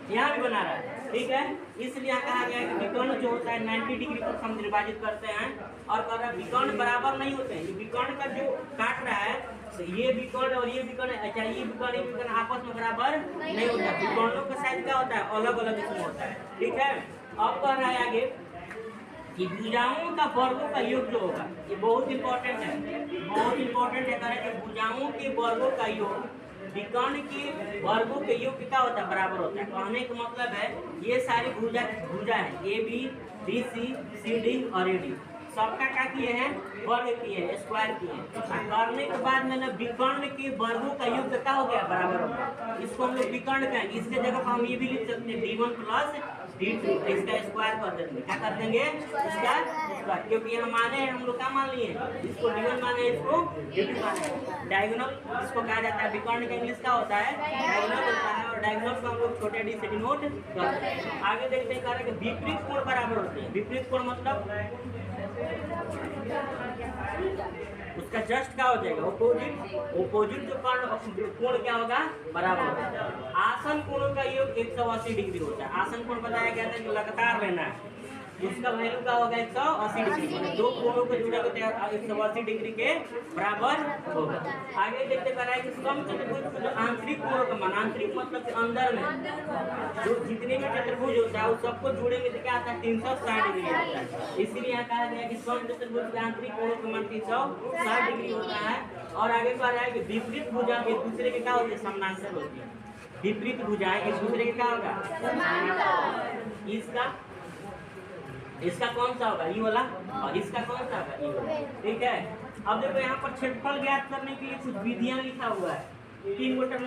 यहाँ भी बना रहा है, ठीक है। इसलिए यहाँ कहा गया है कि विकर्ण जो होता है 90 डिग्री पर हम विभाजित करते हैं, और कह रहा है विकर्ण बराबर नहीं होते हैं। विकर्ण का जो काट रहा है, तो ये विकर्ण और ये विकर्ण, अच्छा ये विकर्ण आपस में बराबर नहीं होता। विकर्णों का साइज क्या होता है, अलग अलग इसमें होता है, ठीक है। अब कह रहा है आगे कि भुजाओं का वर्गों का योग जो होगा, ये बहुत इंपॉर्टेंट है, बहुत इंपॉर्टेंट है। कह रहा है कि भुजाओं के वर्गों का योग विकर्ण के वर्गों के योग क्या होता है, बराबर होता है। कहने का मतलब है ये सारी भुजा है, A B B C D और ए डी, सबका क्या किए हैं, वर्ग किए हैं, स्क्वायर किए हैं। करने के बाद मैंने विकर्ण के वर्गों का योग क्या हो गया, बराबर हो गया। इसको हम लोग विकर्ण कहेंगे। इसके जगह पर हम ये भी लिख सकते हैं d1 प्लस d2, इसका स्क्वायर कर देंगे। क्या कर देंगे, इसका स्क्वायर, क्योंकि यहाँ माने हम लोग क्या मान लिए, इसको d1 माने, इसको d2 माने। डायगोनल इसको कहा जाता है, विकर्ण का इंग्लिश क्या होता है, डायगोनल होता है, और डायगोनल को हम लोग छोटे डी से डिनोट करते हैं। आगे देखते हैं, कह रहे हैं कि विपरीत कोण बराबर होते हैं। विपरीत कोण मतलब उसका जस्ट क्या हो जाएगा, ओपोजिट जो कोण क्या होगा, बराबर होगा। आसन कोणों का योग 180 डिग्री होता है। आसन कोण बताया गया था जो लगातार रहना है, उसका वैल्यू क्या होगा, 180 डिग्री। दो कोणों को जुड़ेगा तो 180 डिग्री के बराबर होगा। आगे देखते कर रहा है कि समचतुर्भुज का जो आंतरिक कोणों का मान, आंतरिक मतलब कि अंदर में जो जितने भी चतुर्भुज होता है उस सबको जोड़ेंगे तो क्या आता है, 360 डिग्री आता है। इसीलिए यहाँ कहा गया है कि समचतुर्भुज के आंतरिक कोणों का मान 360 डिग्री होता है। और आगे कह रहा है कि विपरीत भुजा एक दूसरे के क्या होती है, समानांतर होती है। विपरीत भुजाएं एक दूसरे के क्या होगा, इसका कौन सा होगा, ये वाला, और इसका कौन सा होगा, ये वाला, ठीक है। अब देखो यहाँ पर क्षेत्रफल ज्ञात करने के लिए कुछ विधियां लिखा हुआ है, 3 गोटर